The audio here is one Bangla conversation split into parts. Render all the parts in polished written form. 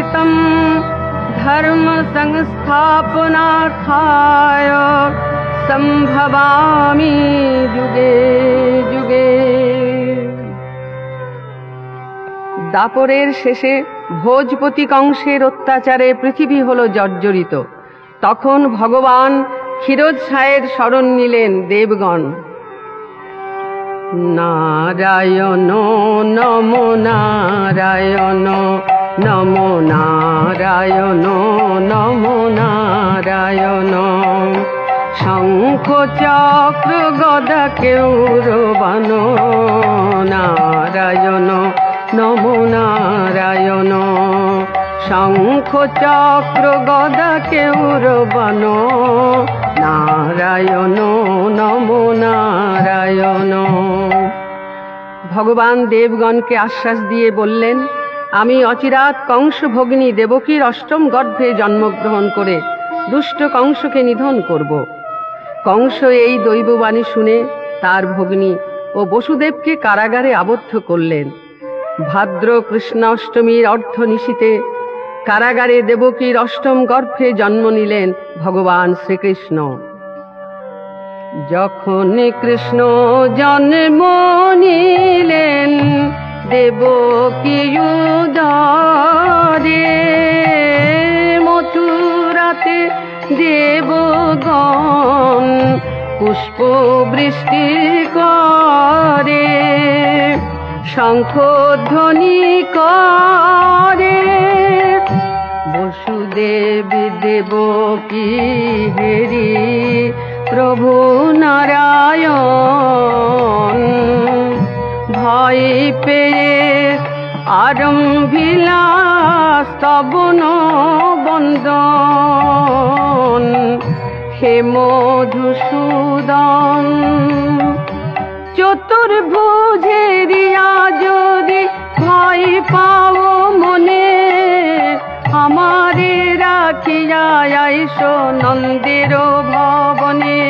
कृतं धर्म संस्थापनार्थाय संभवामि जुगे जुगे। দাপরের শেষে ভোজপতি কংসের অত্যাচারে পৃথিবী হল জর্জরিত। তখন ভগবান ক্ষীরোদ সায়ের শরণ নিলেন দেবগণ। নারায়ণ নমো নারায়ণ নমো নারায়ণ নমো নারায়ণ। শঙ্খ চক্র গদা কেউরবান নারায়ণ নমো নারায়ণ। শঙ্খ চক্র গদা কেউরবান নারায়ণ নমো নারায়ণ। ভগবান দেবগণকে আশ্বাস দিয়ে বললেন, আমি অচিরাৎ কংস ভগ্নী দেবকীর অষ্টম গর্ভে জন্মগ্রহণ করে দুষ্ট কংসকে নিধন করব। কংস এই দৈববাণী শুনে তার ভগ্নী ও বসুদেবকে কারাগারে আবদ্ধ করলেন। ভাদ্র কৃষ্ণাষ্টমীর অর্ধনিশীতে কারাগারে দেবকীর অষ্টম গর্ভে জন্ম নিলেন ভগবান শ্রীকৃষ্ণ। যখন কৃষ্ণ জন্ম নিলেন দেবকী উদরে, মথুরাতে দেবগণ পুষ্প বৃষ্টি করে, শঙ্খধ্বনি করে বসুদেব দেবকী হেরি প্রভু নারায়ণ। ভয় পেয়ে আরম্ভিলা স্তবন বন্দন, হে মধুসূদন চতুর্ভুজেরিয়া যদি ভয় পাও মনে, আমারে রাখিয়া আইসো নন্দের ভবনে।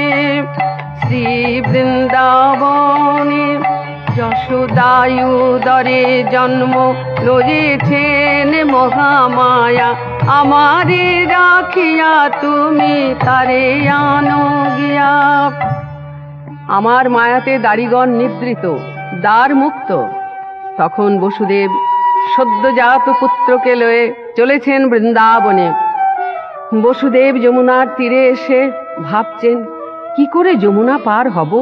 শ্রী বৃন্দাবনে যশোদায়ুদরে জন্ম লয়েছেন মহামায়া, আমারে রাখিয়া তুমি তারে আনো গিয়া। আমার মায়াতে দাড়িগণ নিদ্রিত, দ্বার মুক্ত। তখন বসুদেব সদ্যজাত পুত্রকে লয়ে চলেছেন বৃন্দাবনে। বসুদেব যমুনার তীরে এসে ভাবছেন, কি করে যমুনা পার হব?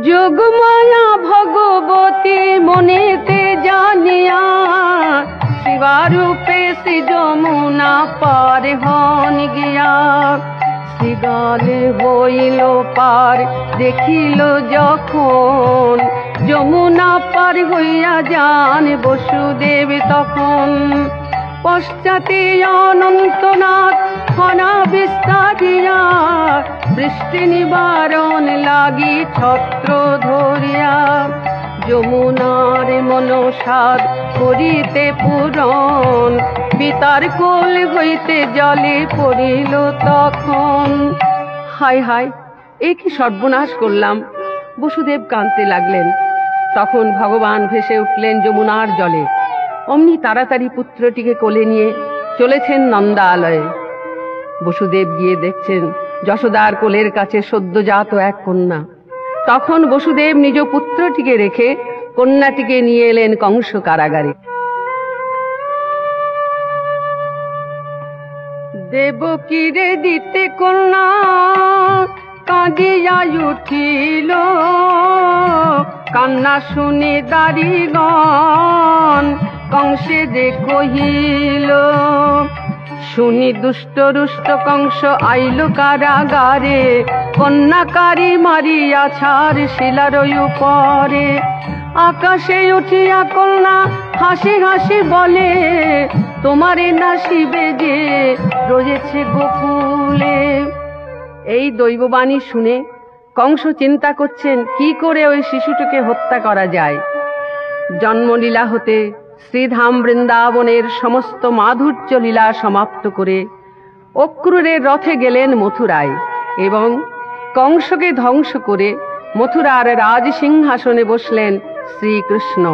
যোগমায়া ভগবতী মনেতে জানিয়া, শিবারূপে শ্রী যমুনা পার হন গিয়া। শ্রীগালে হইল পার দেখিল যখন, যমুনা পার হইয়া যান বসুদেব তখন। পশ্চাতে অনন্তনাথ ফনা বিস্তারিয়া, বৃষ্টি নিবারণ লাগি ছত্র ধরিয়া। যমুনার মনসাদ করিতে পূরণ, পিতার কোল হইতে জলে পড়িল তখন। হায় হায়, এ কি সর্বনাশ করলাম! বসুদেব কাঁদতে লাগলেন। তখন ভগবান ভেসে উঠলেন যমুনার জলে। অমনি তাড়াতাড়ি পুত্রটিকে কোলে নিয়ে চলেছেন নন্দালয়ে। বসুদেব গিয়ে দেখছেন যশোদার কোলের কাছে সদ্যজাত এক কন্যা। তখন বসুদেব নিজ পুত্রটিকে রেখে কন্যাটিকে নিয়ে এলেন কংস কারাগারে। দেবকীরে দিতে কন্যা কাঁদিয়া উঠিল, কান্না শুনে দাড়িগণ কংসে যে কহিল। শুনি দুষ্ট রুষ্ট কংস আইল কারাগারে, কন্যাকারী মারিয়া ছাড় শিলার উপরে। আকাশে উঠিয়া কন্যা হাসি হাসি বলে, তোমারে নাসিবে যে রয়েছে গোকুলে। এই দৈববাণী শুনে কংস চিন্তা করছেন কি করে ওই শিশুটিকে হত্যা করা যায়। জন্মলীলা হতে শ্রীধাম বৃন্দাবনের সমস্ত মাধুর্য লীলা সমাপ্ত করে অক্রূরের রথে গেলেন মথুরায় এবং কংসকে ধ্বংস করে মথুরার রাজ সিংহাসনে বসলেন শ্রীকৃষ্ণ।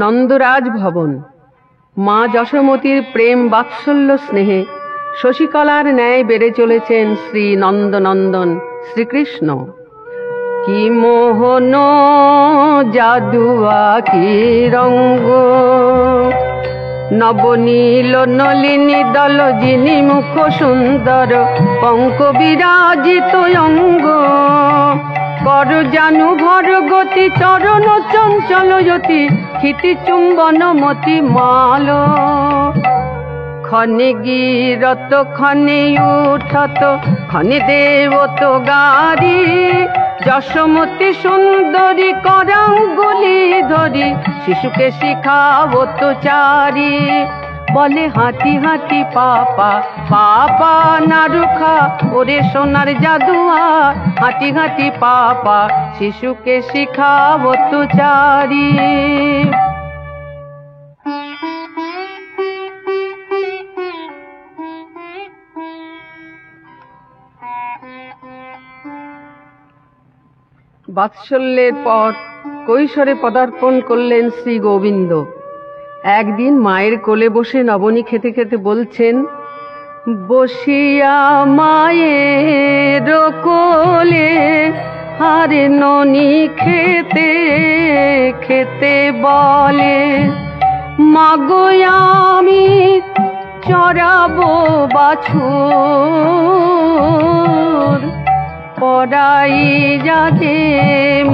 নন্দরাজ ভবন। মা যশোমতীর প্রেম বাৎসল্য স্নেহে শশীকলার ন্যায় বেড়ে চলেছেন শ্রী নন্দনন্দন শ্রীকৃষ্ণ। কি মোহন জাদুয়া কি রঙ্গ, নবনীল নলিনী দল যিনি মুখ সুন্দর, পঙ্ক বিরাজিত অঙ্গ, কর জানু ভর গতি, চরণ চঞ্চল জ্যোতি, ক্ষিতি চুম্বন মতি মাল, খনে গিরত খনে উঠত, খনে দেবত গারি, যশোমতী সুন্দরী করাঙ্গুলি ধরি, শিশুকে শিখাবত চারি, বলে হাঁটি হাঁটি পাপা পাপা নারুখা, ওরে সোনার জাদুয়া, হাঁটি হাঁটি পাপা শিশুকে শিখাবত চারি। বাৎসল্যের পর কৈশোরে পদার্পণ করলেন শ্রী গোবিন্দ। একদিন মায়ের কোলে বসে নবনী খেতে খেতে বলছেন, বসিয়া মায়ের কোলে হারে ননি খেতে খেতে বলে, মাগো আমি চড়াবো বাছুর, পড়াই যাতে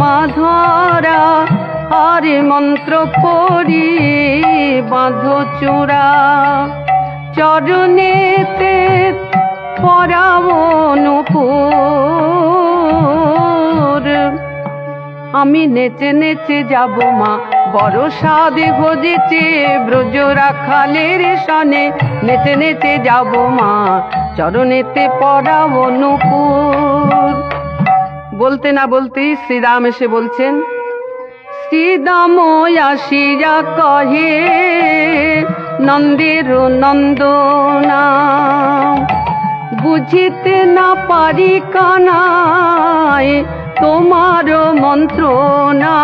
মাধরা, আরে মন্ত্র পড়ি বাঁধো চূড়া, চরণেতে পরাবো নূপুর, আমি নেচে নেচে যাব মা, বড় সাধে ভোজেছে ব্রজ রাখালের সনে, নেচে নেচে যাব মা, চরণেতে পরাবো নূপুর। বলতে না বলতেই শ্রীরাম এসে বলছেন, শ্রীদাম আসিয়া কহে নন্দের নন্দনা, বুঝিতে না পারি কানায় তোমার মন্ত্রণা।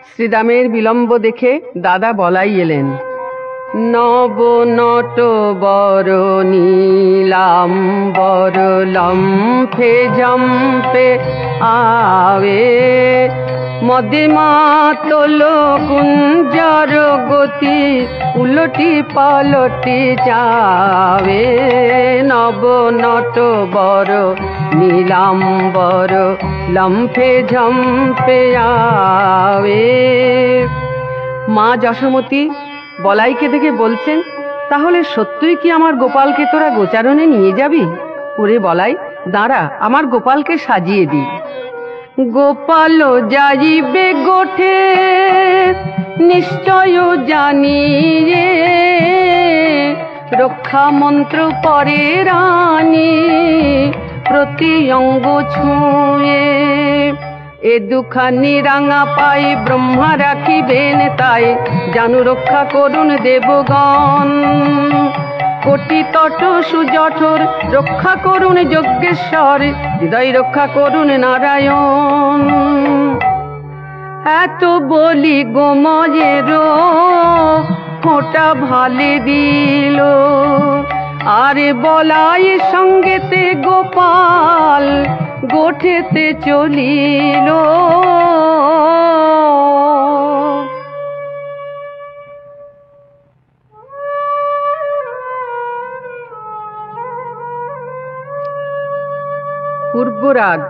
শ্রীরামের বিলম্ব দেখে দাদা বলাই এলেন, নব নট বর নীলাম্বর লম্ফে ঝম্পে আবে, মদে মাতল কুঞ্জর গতি, উলটি পালটি যাবে, নব নট বর নীলাম্বর লম্ফে ঝম্পে আবে। মা যশোমতী বলাইকে দেখে বলছেন, তাহলে সত্যই কি আমার গোপালকে তোরা গোচারণে নিয়ে যাবি? ওরে বলাই, দাঁড়া, আমার গোপালকে সাজিয়ে দি। গোপাল যাইবে গোঠে নিশ্চয় জানি রে, রক্ষা মন্ত্র পরে রানী প্রতি অঙ্গ ছুঁয়ে, এ দুখানি রাঙা পাই ব্রহ্মা রাখিবেন তাই, জানু রক্ষা করুন দেবগণ, কোটি তট সুজঠর রক্ষা করুন যজ্ঞেশ্বর, হৃদয় রক্ষা করুন নারায়ণ। এত বলি গোমজের ফোঁটা ভালে দিল, আরে বলাই সঙ্গেতে গোপাল গোঠেতে চলিল। পূর্বরাগ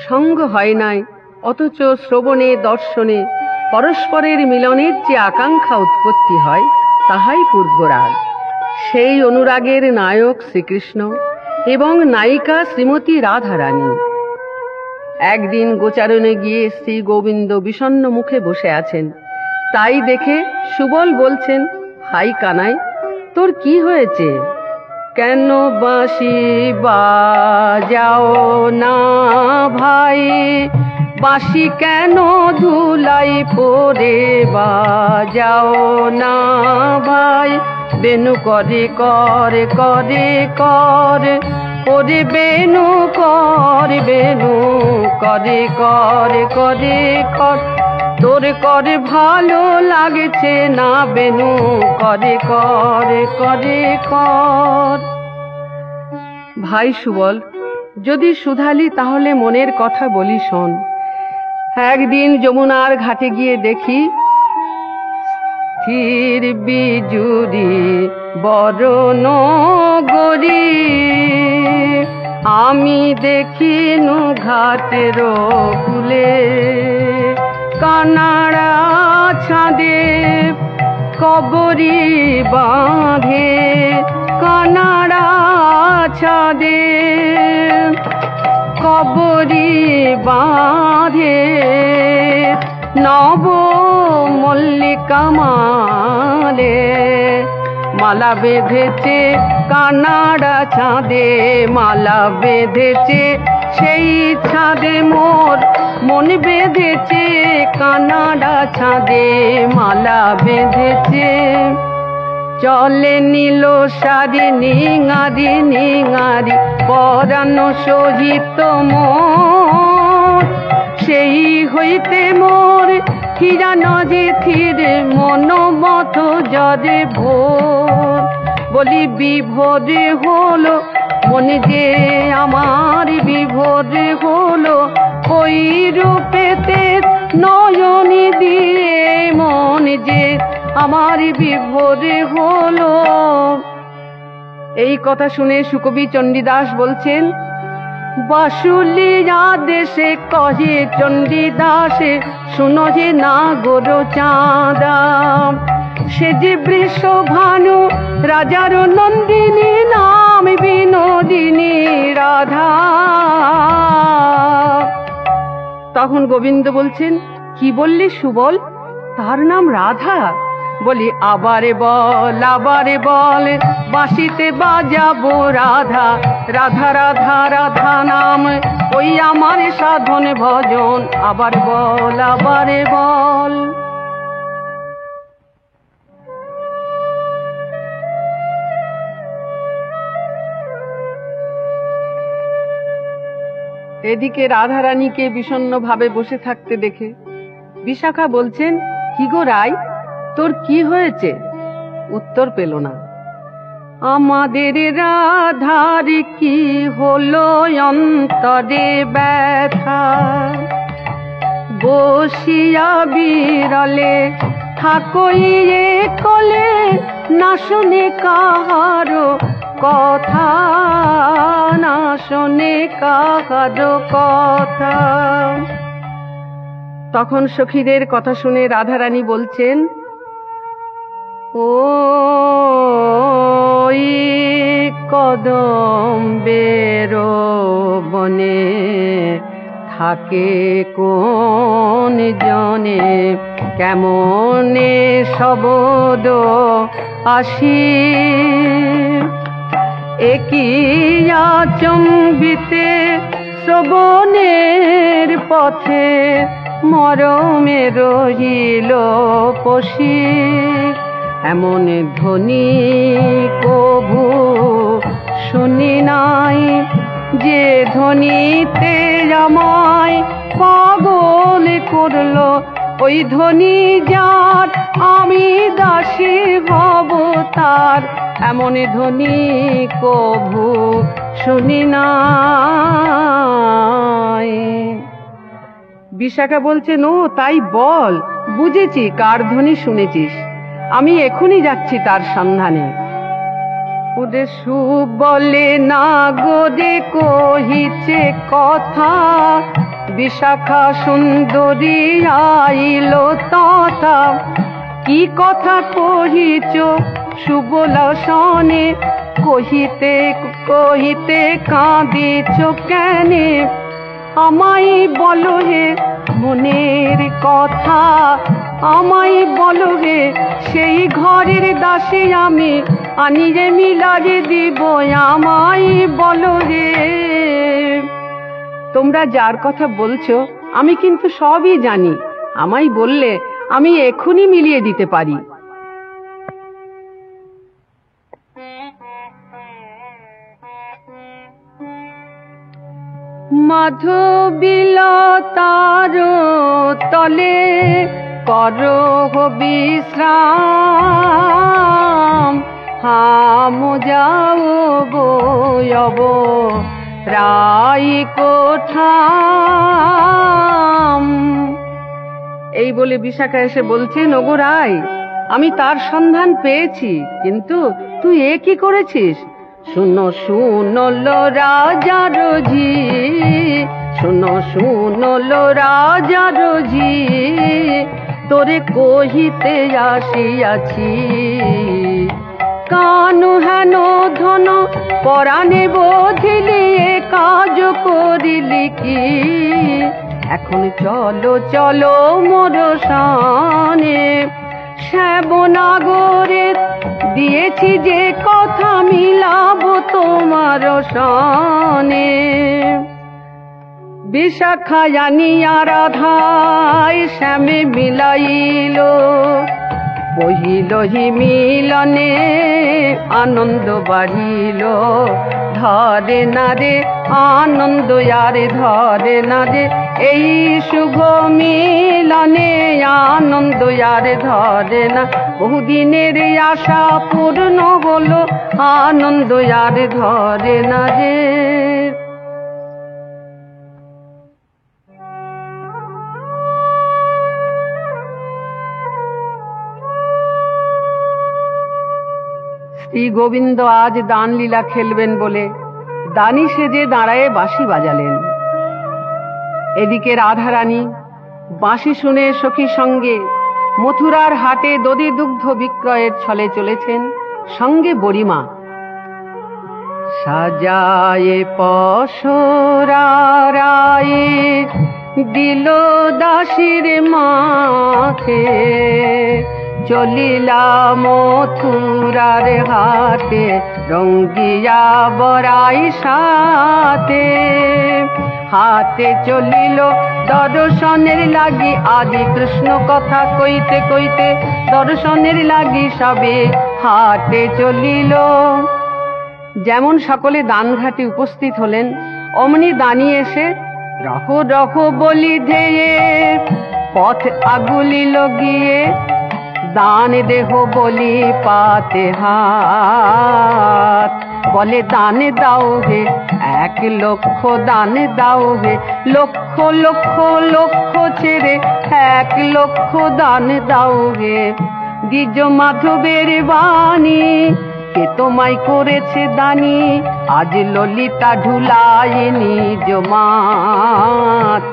সঙ্গ হয় নাই, অথচ শ্রবণে দর্শনে পরস্পরের মিলনের যে আকাঙ্ক্ষা উৎপত্তি হয় তাহাই পূর্বরাগ। সেই অনুরাগের নায়ক শ্রীকৃষ্ণ এবং নায়িকা শ্রীমতী রাধারানী। একদিন গোচারণে গিয়ে শ্রী গোবিন্দ বিষণ্ণ মুখে বসে আছেন। তাই দেখে সুবল বলছেন, হাই কানাই, তোর কি হয়েছে? কেন বাঁশি বাজাও না ভাই, বাঁশি কেন ধুলাই পরে বাজাও না ভাই, বেনু করে করে করে করে ওরে বেনু কর বেনু করে করে করে কর, তোর করে ভালো লাগছে না বেনু করে করে করে কর। ভাই সুবল, যদি শুধালি তাহলে মনের কথা বলি শোন। একদিন যমুনার ঘাটে গিয়ে দেখি স্থির বিজুরি বরণ গরি, আমি দেখিনু ঘাটের কূলে কানাড়া ছাদে কবরী বাঁধে, কানাড়া ছাদে কবরী বাঁধে, নব মল্লিকা মালে মালা বেঁধেছে কানাড়া ছাদে, মালা বেঁধেছে সেই ছাদে মোর মন বেঁধেছে কানাড়া ছাদে মালা বেঁধেছে। চলে নীল সারি নিঙারি নিঙারি পরানো সহিত মোর, সেই হইতে মোর হীরা নজে থিরে মনোমত জরে ভোর। বলি বিভোরে হলো মনে যে আমার, বিভোরে হলো ওই রূপেতে নয়নি দিয়ে মন যে আমার বিভোরে হলো। এই কথা শুনে সুকবি চণ্ডীদাস বলছেন, বাসুলিয়া দেশে কহে চণ্ডীদাসে শুনো যে না গোরো চাঁদা, সে যে বৃষভানু রাজার নন্দিনী নাম বিনোদিনী রাধা। তখন গোবিন্দ বলছেন, কি বললি সুবল, তার নাম রাধা? বলি আবারে বল বাঁশিতে বাজাবো রাধা, রাধা রাধা রাধা নাম ওই আমার সাধন ভজন। আবার বল আবারে বল। এদিকে রাধারানীকে বিষণ্ণ ভাবে বসে থাকতে দেখে বিশাখা বলছেন, কি গো রাই, তোর কি হয়েছে? উত্তর পেল না। আমাদের রাধার কি হলো অন্তরে ব্যথা, বসিয়া বিরলে থাকই কলে, না শুনে কাহারো কথা, না শুনে কাহারো কথা। তখন সখীদের কথা শুনে রাধারানী বলছেন, ওই কদম্বের বনে থাকে কোন জনে, কেমনে শবদ আসি, একই আচম্বিতে শ্রবণের পথে মরমে রহিল পশি, এমন ধ্বনি কভু শুনি নাই, যে ধ্বনিতে আমায় পাগল করলো, ওই ধ্বনি যার আমি দাসী হব তার, এমন ধ্বনি কভু শুনি নাই। বিশাখা বলছেন, ও তাই বল, বুঝেছি কার ধ্বনি শুনেছিস, আমি এখনই যাচ্ছি তার সন্ধানে। ওরে সুবলে না গোদে কহিছে কথা, বিশাখা সুন্দরী আইল তথা, কি কথা কহিছ সুবলা শনে, কহিতে কহিতে কাঁদিছ কেনে, আমায় বলো হে মনের কথা, আমায় বলো হে সেই ঘরের দাসী আমি, আনিরে মিলারে দিব, আমায় বলো হে। তোমরা যার কথা বলছো আমি কিন্তু সবই জানি, আমায় বললে আমি এখনই মিলিয়ে দিতে পারি। মাধবীলতার তলে করো বিশ্রাম, হাম যাও বয়ব রাই কোঠাম। এই বলে বিশাখা এসে বলছেন, ওগো রাই, আমি তার সন্ধান পেয়েছি, কিন্তু তুই এ কি করেছিস? শুনো শুনো লো রাজার ঝি, শুনো শুনো লো রাজার ঝি, তোরে কহিতে আসিয়াছি। কান হেন ধন পরাণে বোধিলি, এ কাজ করিলি কি? এখন চলো চলো মোর সানে, শ্যাবনাগরে দিয়েছি যে কথা, মিলাব তোমার সানে। বিশাখা জানিয়া রাধায় শ্যামে মিলাইল, পহিলহি মিলনে আনন্দ বাড়িল। ধরে না রে আনন্দ আরে ধরে না রে, এই শুভ মিলনে আনন্দ আরে ধরে না। বহুদিনের আশা পূর্ণ হলো, আনন্দ আরে ধরে না রে। শ্রী গোবিন্দ আজ দান লীলা খেলবেন বলে দানি সেজে দাঁড়ায়ে বাঁশি বাজালেন। এদিকে রাধারানী বাঁশি শুনে সখীর সঙ্গে মথুরার হাটে দধি দুগ্ধ বিক্রয়ের ছলে চলেছেন, সঙ্গে বড়িমা। সাজায়ে পশরারায়ে দিল দাসীর মাকে, চলিলা মথুরার হাটে রঙ্গিয়া বরাই সাথে। হাতে চলিল দর্শনের লাগি, আদি কৃষ্ণ কথা কইতে কইতে দর্শনের লাগি সবে হাটে চলিল। যেমন সকলে দানঘাটে উপস্থিত হলেন, অমনি দানি এসে রহ রহ বলি ধেয়ে পথ আগুলিল গিয়ে। দান দেহ বলি পাতে হাত, বলে দান দাও হে 1 লক্ষ দান দাও হে। লক্ষ লক্ষ লক্ষ ছেড়ে 1 লক্ষ দান দাও হে। দ্বিজ মাধবের বাণী, কে তোমায় করেছে দানি? আজ ললিতা ঢুলাই নিজ মাত,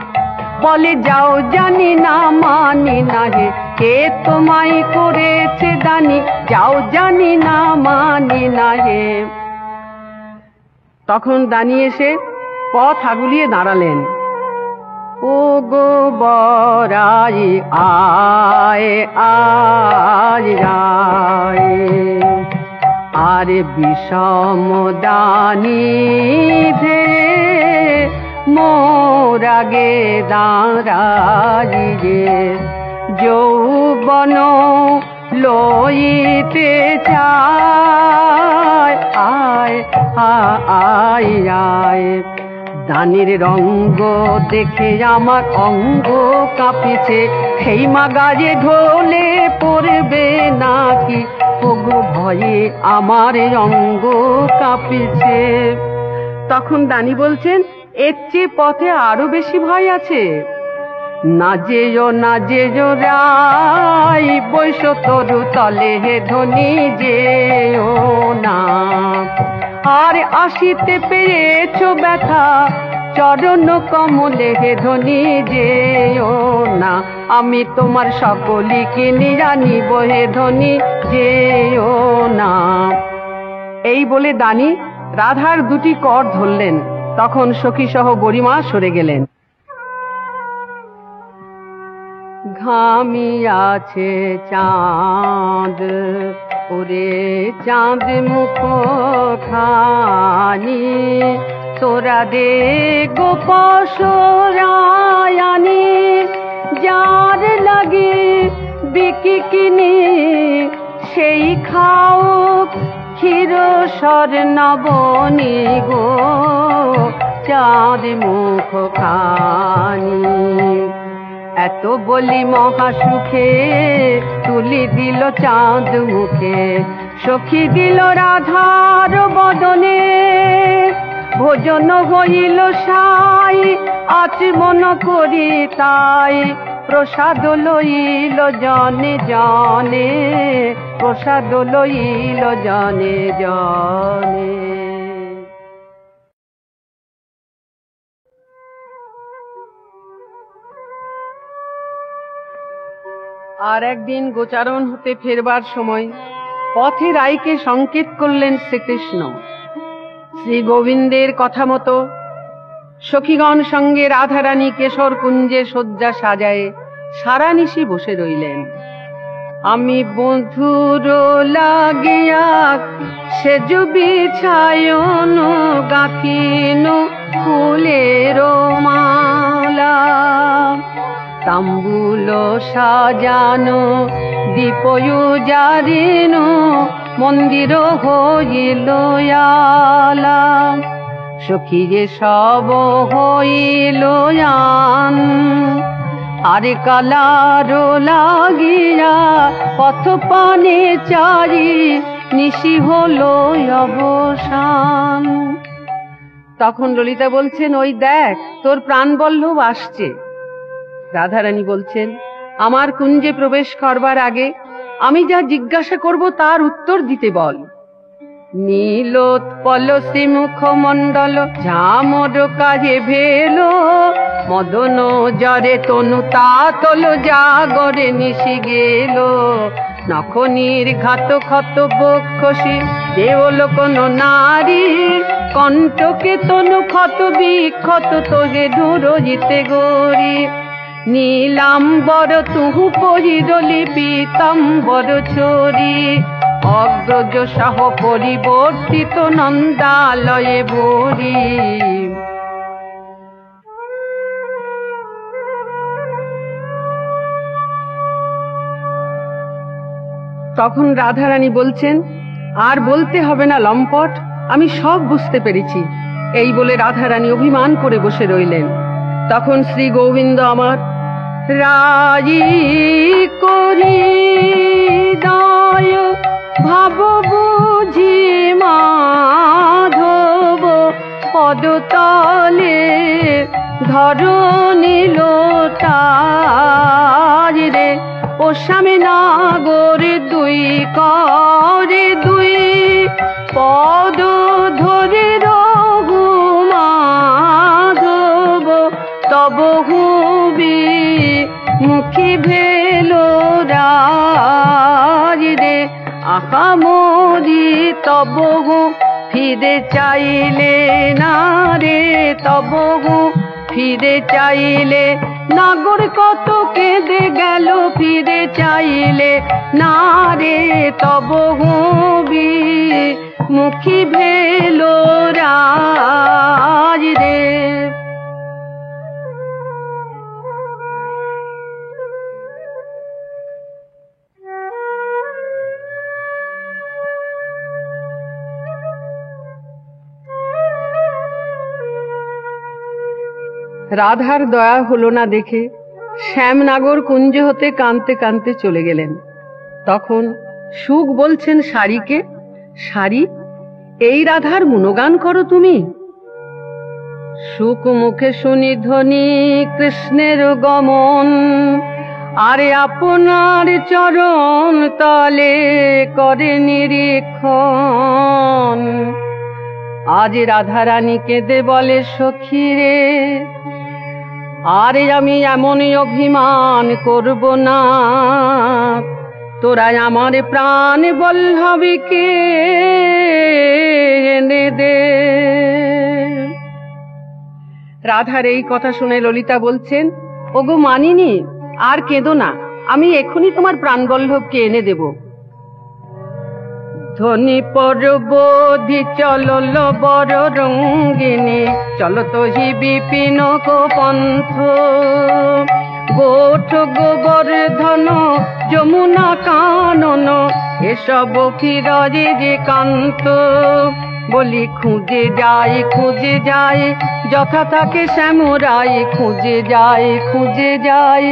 বলে যাও জানি না মানি না হে। কে তোমায় করেছে দানি? যাও জানি না মানি না হে। তখন দানি এসে পথ আগুলিয়ে দাঁড়ালেন। ও গো বরাই আয় আয় আয়, আরে বিষম দানি ধে মোর আগে দাঁড়াইয়ে। যৌবন লইতে চায়, আয় আয় আয়। দানির রঙ্গ দেখে আমার অঙ্গ কাঁপিছে, সেই মাগাজে ঢোলে পড়বে নাকি? ওগো ভয়ে আমার অঙ্গ কাঁপিছে। তখন দানি বলছেন, এর চেয়ে পথে আরো বেশি ভয় আছে। না যেও না যেও রাই, বৈশ তরু তলে হে ধনী যেও না। আর আসিতে পেরেছ ব্যথা চরণ কমলে হে ধনী যেও না। আমি তোমার সকলিকে নিরানিব হে ধনী যেও না। এই বলে দানি রাধার 2টি কর ধরলেন। তখন সখী সহ বড়িমা সরে গেলেন। ঘামিয়াছে চাঁদ, ওরে চাঁদ মুখ খানি, তোরা দে গোপসরায়ানি। যার লাগে বিকি কিনি সেই খাও ক্ষীর স্বর্ণবনি গো। চাঁদ মুখ খানি। এত বলি মহাসুখে তুলি দিল চাঁদ মুখে, সখী দিল রাধার বদনে। ভোজন হইল সাই আচমন করি তাই, প্রসাদ লইল জনে জনে, প্রসাদ লইল জনে জনে। আর একদিন গোচারণ হতে ফেরবার সময় পথে রাইকে সংকেত করলেন শ্রীকৃষ্ণ। শ্রী গোবিন্দের কথা মতো সখীগণ সঙ্গে রাধারানী কেশর কুঞ্জে শয্যা সাজায় সারা নিশি বসে রইলেন। আমি বন্ধুর লাগিয়া সেজ বিছায়ন গাঁথিন ফুলের মালা, তাম্বুল সাজানো দীপয়ু জারিনো মন্দির হইল আলা। সখী যে সব হইল আন, আরে কালার লাগিয়া পথ পানে চারি নিশি হলো অবসান। তখন ললিতা বলছেন, ওই দেখ তোর প্রাণবল্লভ আসছে। রাধারানী বলছেন, আমার কুঞ্জে প্রবেশ করবার আগে আমি যা জিজ্ঞাসা করব তার উত্তর দিতে বল। নীলোৎপল শ্রীমুখমণ্ডল ঝামর কাজে ভেলো, মদন জরে তনু তাতল জাগরে নিশি গেল। নখনির ঘাত ক্ষত বক্ষসী দেওল কোন নারী, কণ্ঠকে তনু ক্ষত বিক্ষত তোহে ঢুরজিতে গরি। নীলাম্বর তুহু পরিদলি পীতাম্বর ছড়ি, অগ্রজ সহ পরিবর্তিত নন্দালয়ে ভরি। তখন রাধারানী বলছেন, আর বলতে হবে না লম্পট, আমি সব বুঝতে পেরেছি। এই বলে রাধারানী অভিমান করে বসে রইলেন। তখন শ্রী গোবিন্দ আমার রাজি করি দয় ভাব বুঝি মাধব পদতলে ধরণী লোটার রে। ও স্বামী নাগর দুই করে দুই পদ ধরে রঘু মাধব, তব হুবি মুখী ভেলো রাজ রে। আহা মোরি তব ফিরে চাইলে না রে, তব ফিরে চাইলে। নাগর কত কেঁদে গেল ফিরে চাইলে না রে, তব হুবি মুখী ভেলো রাজ রে। রাধার দয়া হলো না দেখে শ্যামনাগর কুঞ্জ হতে কাঁদতে কাঁদতে চলে গেলেন। তখন সুখ বলছেন শাড়িকে, শাড়ি এই রাধার গুণগান করো তুমি। সুখ মুখে শুনি ধ্বনি কৃষ্ণের গমন, আরে আপনার চরণ তলে করে নিরীক্ষণ। আজ রাধারানী কেঁদে বলে, সখী রে আরে আমি এমনই অভিমান করব না, তোরা আমার প্রাণ বল্লভীকে এনে দে। রাধার এই কথা শুনে ললিতা বলছেন, ওগো মানিনী আর কেঁদো না, আমি এখনই তোমার প্রাণবল্লভকে এনে দেব। ধ্বনি পরবধি চলল বড় রঙ্গিনী, চলত হি বিপিন পন্থ। গোঠ গোবর্ধন যমুনা কানন, এসব ফিররে যে কান্ত। বলি খুঁজে যায় যথা থাকে শ্যামরাই, খুঁজে যায়।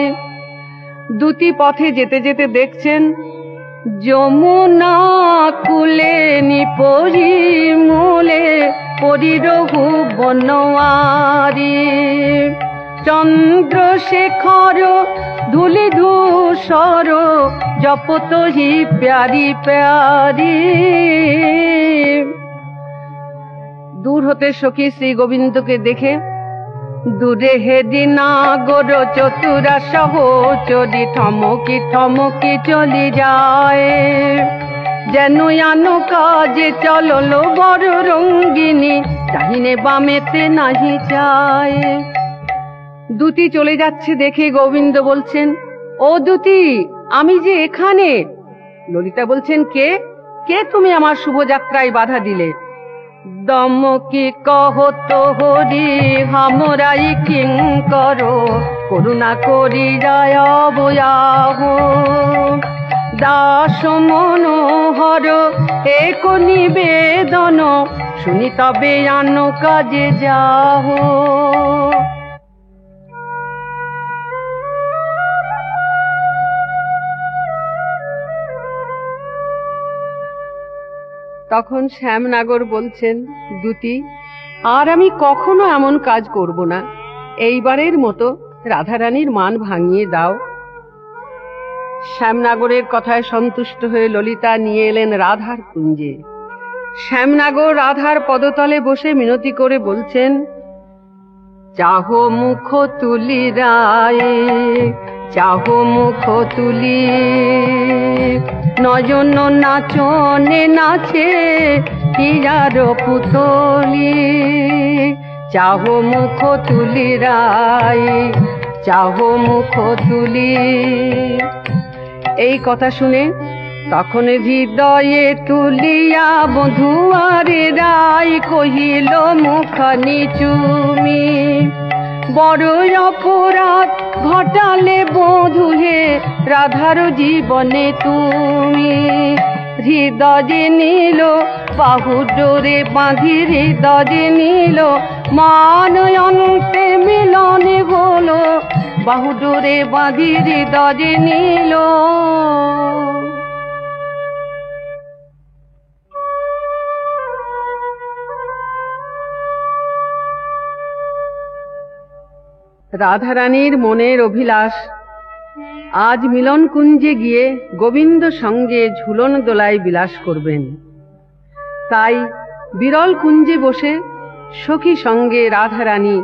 দুটি পথে যেতে যেতে দেখছেন যমুনা কুলে নিপরি মূলে পরিরঘু বনওয়ারি, চন্দ্রশেখর ধুলি ধূসর জপত হি প্যারি প্যারি। দূর হতে সখী শ্রী গোবিন্দকে দেখে দূরে হেদি নাগর চতুরা সহচরি থমকি থমকি চলি যায়, যেন আনো কাজে চললো বড় রঙ্গিনী, ডাহিনে বামেতে নাহি যায়। দুটি চলে যাচ্ছে দেখে গোবিন্দ বলছেন, ও দুটি, আমি যে এখানে। ললিতা বলছেন, কে কে তুমি আমার শুভযাত্রায় বাধা দিলে? দমকি কহত হরি হামরাই কিঙ্কর, করুণা করি যায় অবয়াহ। দাস মনোহর এক নিবেদন, শুনি তবে আনো কাজে যাও। তখন শ্যামনাগর বলছেন, দুটি, আর আমি কখনো এমন কাজ করব না, এইবারের মতো রাধারানীর মান ভাঙিয়ে দাও। শ্যামনাগরের কথায় সন্তুষ্ট হয়ে ললিতা নিয়ে এলেন রাধার কুঞ্জে। শ্যামনাগর রাধার পদতলে বসে মিনতি করে বলছেন, চাহো মুখ তুলি রায়ে, চাহো মুখ তুলি, নয়ন নাচনে নাচে হীরার পুতলি। চাহো মুখ তুলি রায়ে, চাহো মুখ তুলি। এই কথা শুনে তখন হৃদয়ে তুলিয়া বধুয়ারে রায় কহিল মুখানি চুমি, বড় অপরাধ ঘটালে বধূ হে রাধার জীবনে তুমি। হৃদয়ে নীল বাহু ডোরে বাঁধি, হৃদয়ে নীল মানয়ন্তে মিলনে হলো, বাহু ডোরে বাঁধি হৃদয়ে নীল। রাধারানীর মনের অভিলাষ আজ মিলন কুঞ্জে গিয়ে গোবিন্দ সঙ্গে ঝুলন দোলায় বিলাস করবেন। তাই বিরল কুঞ্জে বসে সখী সঙ্গে রাধারানী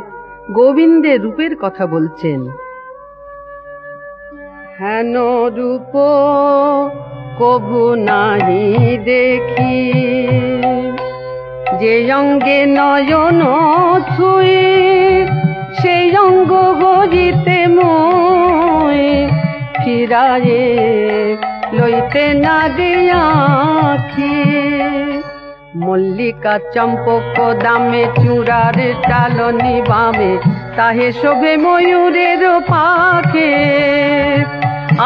গোবিন্দের রূপের কথা বলছেন। হেন রূপ কভু নাহি দেখি, যে অঙ্গে নয়ন ছুঁয়ে সেই অঙ্গ গজিতে মই, ফিরায়ে লইতে না দেয়াখি। মল্লিকা চম্পক দামে চূড়ার চালনি বামে, তাহে শোভে ময়ূরের পাখে।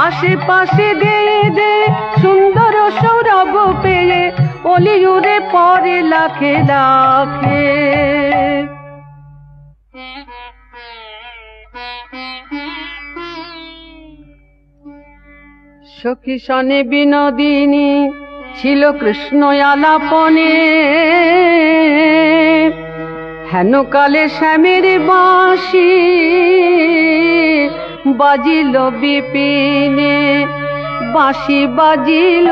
আশেপাশে দে দে সুন্দর সৌরভ পেয়ে, অলিউরে পরে লাখে লাখে। সখী সনে বিনোদিনী ছিল কৃষ্ণ আলাপনে, হেন কালে শ্যামের বাঁশি বাজিল বিপিনে। বাঁশি বাজিল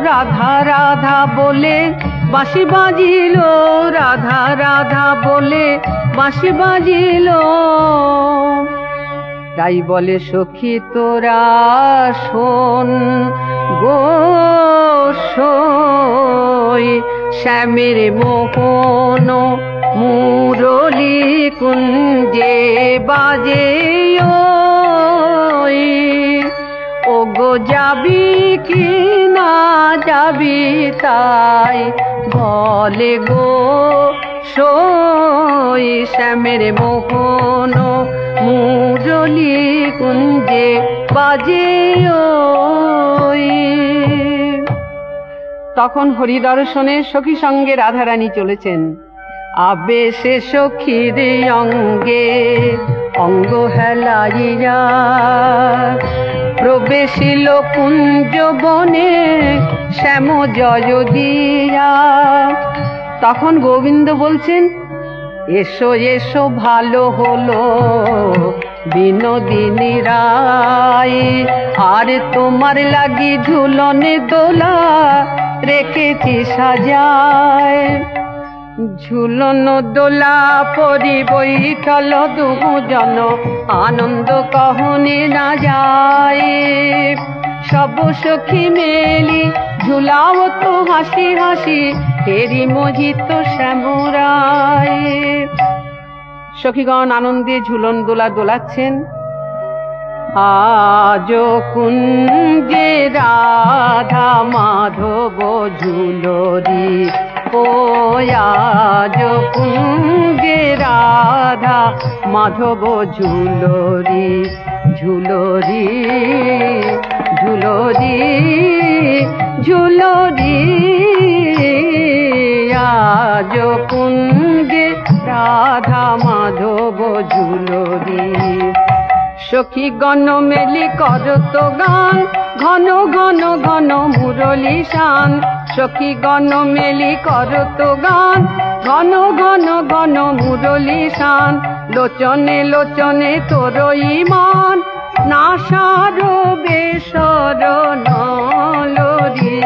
রাধা রাধা বলে, বাঁশি বাজিল রাধা রাধা বলে, বাঁশি বাজিল। তাই বলে সখী তোরা শোন গো সই, শ্যামের মোহন মুরলি কুঞ্জে বাজে। ও গো যাবি কি না যাবি তাই বলে গো সই, শ্যামের মোহন মুরলি কুঞ্জে বাজে। তখন হরিদর্শনে সখী সঙ্গে রাধারানী চলেছেন। আবেশে সখীর অঙ্গে অঙ্গ হেলাইয়া প্রবেশিল কুঞ্জ বনে শ্যাম জয় দিয়া। তখন গোবিন্দ বলছেন, এসো এসো ভালো হলো বিনোদিনী রায়, আর তোমার লাগি ঝুলনে দোলা রেখেছি সাজায়। ঝুলন দোলা পরি বৈঠল দুজন আনন্দ কহনে না যায়। সব সখী মেলি ঝুলাও তো হাসি হাসি তেরি মোহিত শ্যামরায়। সখীগণ আনন্দে ঝুলন দোলা দোলাচ্ছেন। আজ কুঞ্জে রাধা মাধব ঝুলরি, ও আজ কুঞ্জে রাধা মাধব ঝুলরি, ঝুলরি ঝুলরি ঝুলরি। আজ কুঞ্জে রাধা মাধব ঝুলরি। সখী গণ মেলি করত গান, ঘন ঘন ঘন মুরলী শান। সখী গণ মেলি করত গান, ঘন ঘন ঘন মুরলী শান। লোচনে লোচনে তোর ইমান, নাসার বেসর নলরি।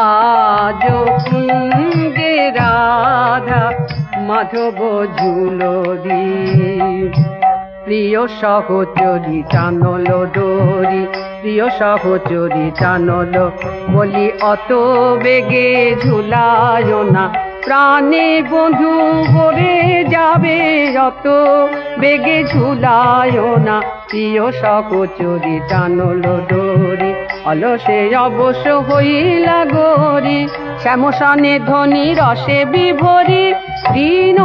আজ কুঞ্জে রাধা মাধব ঝুলরি। প্রিয় সহচরী টানল ডোরি, প্রিয় সহচরী টানল বলি অত বেগে ঝুলায় না, প্রাণে বন্ধু ভরে যাবে অত বেগে ঝুলায় না। প্রিয় সহচরী টানল ডোরি, অলসে অবশ্য হইলা গরি। শ্যামসানে ধ্বনি রসে বিভরি, দীন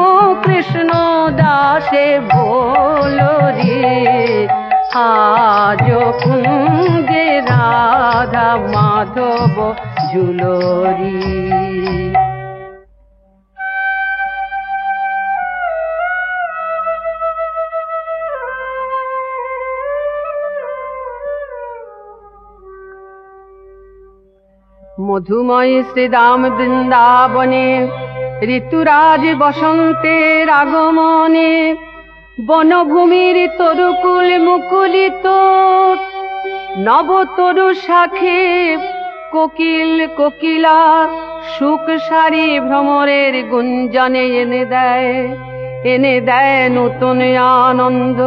কৃষ্ণ দাসে ভোলরি। আজ কুঞ্জে রাধা মাধব ঝুলরি। মধুময় শ্রীদাম বৃন্দাবনে ঋতুরাজ বসন্তের আগমনে, বনভূমির তরুকুল মুকুলিত নবতরু শাখে কোকিল কোকিলা সুখ সারি ভ্রমরের গুঞ্জনে এনে দেয় নতুন আনন্দ।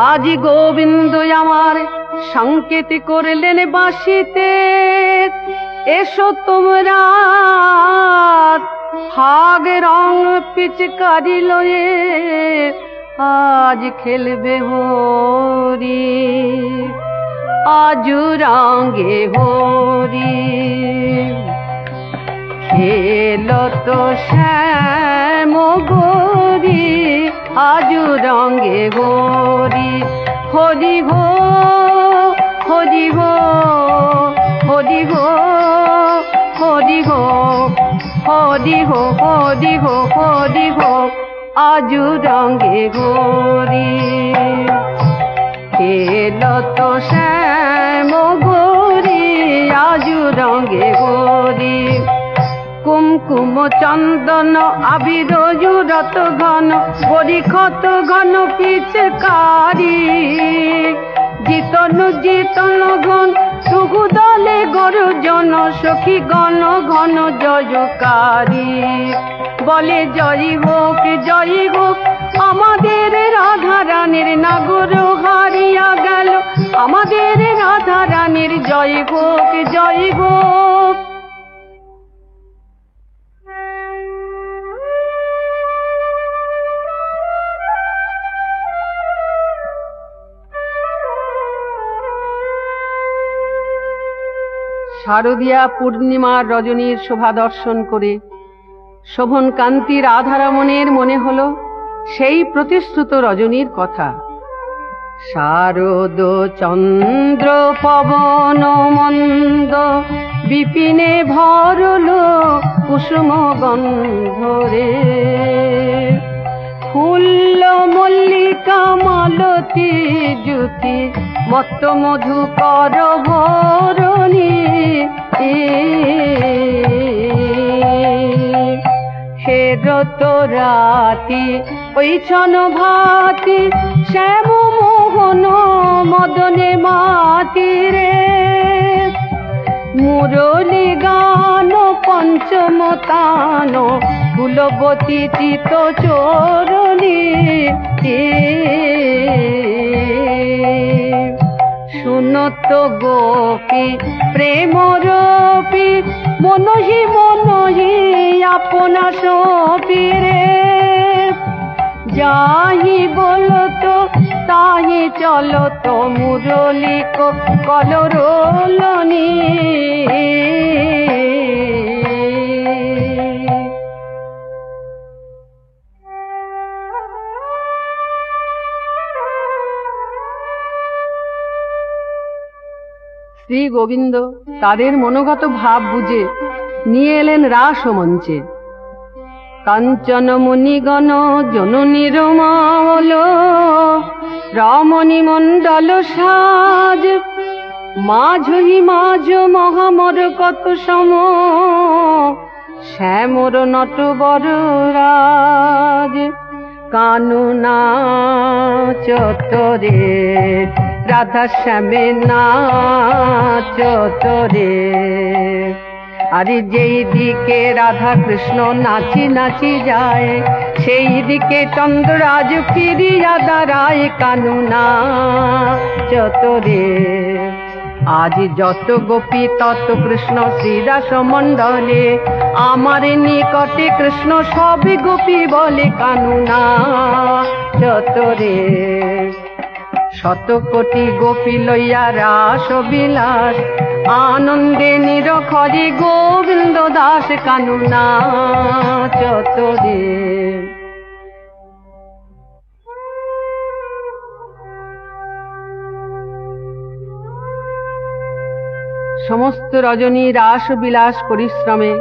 আজ গোবিন্দ আমার সংকেত করলেন বাঁশিতে, এসো তোমরা ফাগ রং পিচকারি লয়ে আজ খেলবে হরি, আজ রঙে হরি। খেল তো শ্যাম গরি, আজ রঙে হরি। হরি গো হরি গো হরি গো হরি গো হরি গো হরি গো হরি গো, আজ রঙে গরি। খেল তো শ্যাম গরি, আজ রঙে গরি। কুমকুম চন্দন আবির রত ঘন, পরিক্ষত ঘন পিচকারি। জিতন জিতন ঘন সুগু দলে গরুজন, সখী গণ ঘন জয়কারী। বলে জয় হোক আমাদের রাধা রানীর নাগর হারিয়া গেল, আমাদের রাধা রানীর জয় হোক জয় হোক। শারদীয়া পূর্ণিমার রজনীর শোভা দর্শন করে শোভন কান্তি রাধারমণের মনে হল সেই প্রতিশ্রুত রজনীর কথা। শারদ চন্দ্র পবন মন্দ বিপিনে ভরলো কুসুম গন্ধরে। ফুল্ল মল্লিকা মালতী জ্যোতি মত্ত মধুকর ভরণী। হেরত রাতি ওই ছন ভাতি শ্যাম মোহন মদনে মাতিরে। মুরলী গান পঞ্চম তান কুলবতী চিত চরণী। শুনত গোপী প্রেম রূপী মনহি মনহি আপনা সপীরে। যাহি বলত তাহি চলত মুরলী কলরোলনী। শ্রী গোবিন্দ তাদের মনোগত ভাব বুঝে নিয়ে এলেন রাস মঞ্চে। কাঞ্চন মুনিগণ জননীর মাল রমণী মণ্ডল সাজ। মাঝহি মাঝ মহামর কত সম শ্যামর নটবর রাজ। কানুনা চতরে রাধা শ্যামে নাচতরে। আরে যেই দিকে রাধা কৃষ্ণ নাচি নাচি যায় সেই দিকে চন্দ্ররাজ ফিরিয়া দাঁড়ায় কানুনা চতরে। আজ যত গোপী তত কৃষ্ণ শ্রীদাস মণ্ডলে। আমার নিকটে কৃষ্ণ সবে গোপী বলে কানুনা চতরে। শত কোটি গোপী লইয়া রাস বিলাস আনন্দে নিরখরে গোবিন্দ দাস কানুনা চতরে। সমস্ত রজনী রাস বিলাস পরিশ্রমে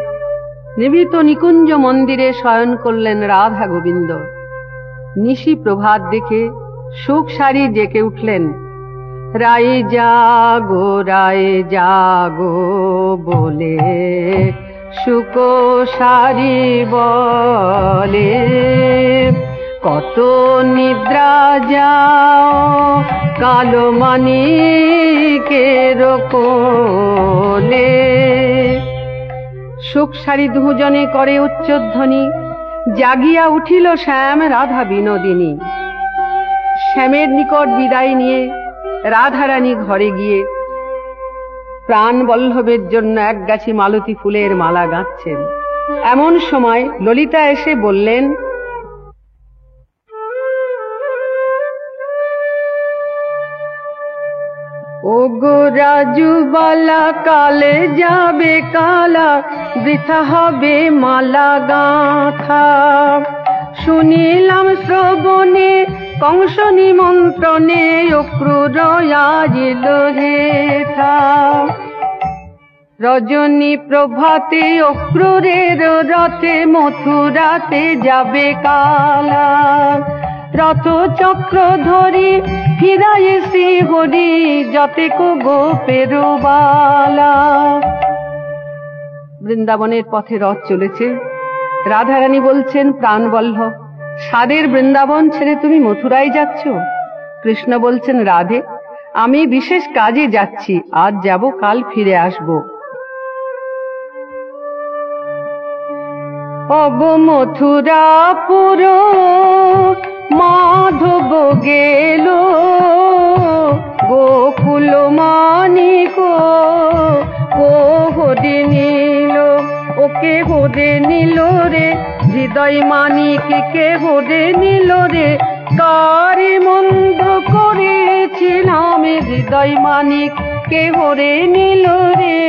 নিভৃত নিকুঞ্জ মন্দিরে শয়ন করলেন রাধা গোবিন্দ। নিশি প্রভাত দেখে সুখ সারি ডেকে উঠলেন। রায় জাগো বলে সুখ সারি বলে। কত নিদ্রা যাও কালো মানিকের কোলে। সুখ সারি দুজনে করে উচ্চধ্বনি। জাগিয়া উঠিল শ্যাম রাধা বিনোদিনী। শ্যামের নিকট বিদায় নিয়ে রাধারানী ঘরে গিয়ে প্রাণ বল্লভের জন্য এক গাছি মালতী ফুলের মালা গাঁথছেন। এমন সময় ললিতা এসে বললেন, ও গো রাজু বালা কালে যাবে কালা বৃথা হবে মালা গাঁথা। শুনিলাম শ্রবণে কংস নিমন্ত্রণে অক্রূর আজিল হেথা। রজনী প্রভাতে অক্রূরের রথে মথুরাতে যাবে কালা। রথ চক্র ধরি ফিরায় শ্রী হরি যতে কো গোপের বালা। বৃন্দাবনের পথে রথ চলেছে। রাধারানী বলছেন, প্রাণবল্লভ সাদের বৃন্দাবন ছেড়ে তুমি মথুরায় যাচ্ছ? কৃষ্ণ বলছেন, রাধে আমি বিশেষ কাজে যাচ্ছি, আজ যাব কাল ফিরে আসব। অব মথুরাপুর মাধব গেল গোকুল মানিক ও হরে নীল। ওকে হরে নীল রে হৃদয় মানিক কে হরে নীল রে। কারে মন্দ করেছিলাম হৃদয় মানিক কে হরে নীল রে।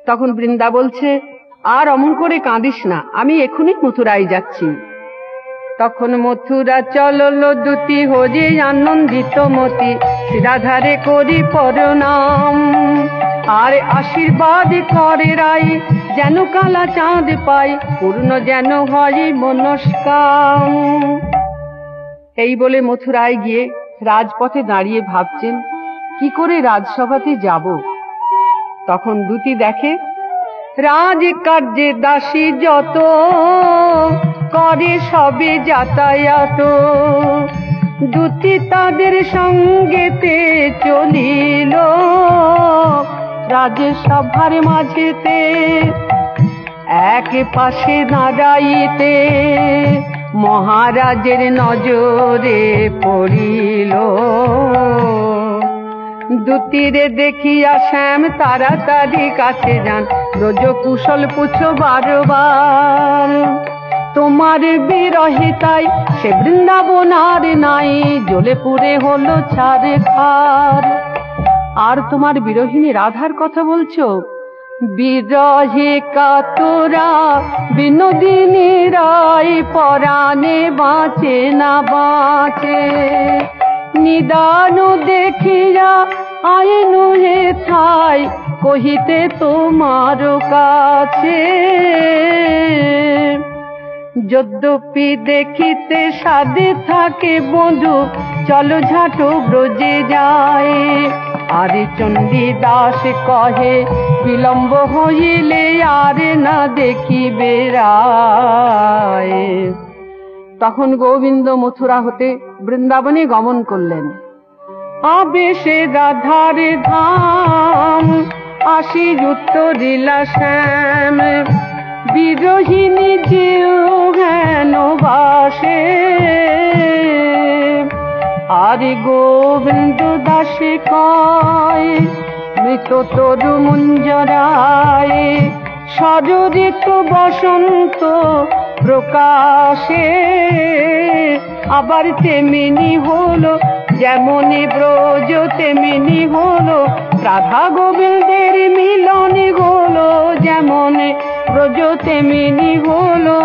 তখন বৃন্দা বলছে, আর অমন করে কাঁদিস না, আমি এখনই মথুরায় যাচ্ছি। তখন মথুরা চলল দুতি হরি আনন্দিত মতি। রাধারে করি প্রণাম আর আশীর্বাদ করে রাই, যেন কালা চাঁদ পাই, পূর্ণ যেন হয় মনস্কাম। এই বলে মথুরায় গিয়ে রাজপথে দাঁড়িয়ে ভাবছেন কি করে রাজসভাতে যাব। তখন দূতি দেখে রাজ কার্যে দাসী যত, করে সবে যাতায়াত। দূতি তাদের সঙ্গেতে চলিল, রাজসভার মাঝেতে এক পাশে দাঁড়াইতে মহারাজের নজরে পড়িল। দূতিরে দেখিয়া শ্যাম তাড়াতাড়ি কাছে যান, রোজ কুশল পুছো বারবার। তোমার বিরহে তাই সে বৃন্দাবন আর নাই, জ্বলে পুড়ে হলো ছারখার। আর তোমার বিরহিনী রাধার কথা বলছো? বিরহে কাতরা বিনোদিনী রায়, পরাণে বাঁচে না বাঁচে। নিদান দেখিয়া আইনু হে ঠাই, কহিতে তোমার কাছে। যদ্যপি দেখিতে সাধে থাকে বন্ধু, চলো ঝাঁটো ব্রজে যায়। আর চণ্ডী দাস কহে বিলম্ব হইলে আর না দেখিবে রায়। তখন গোবিন্দ মথুরা হতে বৃন্দাবনে গমন করলেন। আবেশে রাধার ধাম, আসি উত্তরিলা শ্যাম। বিরহিনী যেও হেন বাসে, আর গোবিন্দ দাসে কয় মৃত তরু মুঞ্জরায়। ষড়ঋত বসন্ত প্রকাশে, আবার তেমনি হলো যেমনি ব্রজ তেমনি হলো। রাধা গোবিন্দের মিলন হলো, যেমন ব্রজ তেমনি হলো।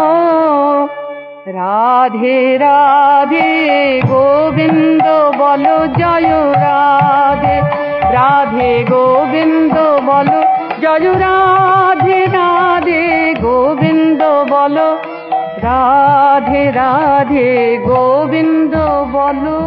রাধে রাধে গোবিন্দ বলো জয় রাধে, রাধে গোবিন্দ বলো জয় রাধে। রাধে গোবিন্দ বলো, রাধে রাধে গোবিন্দ বলো।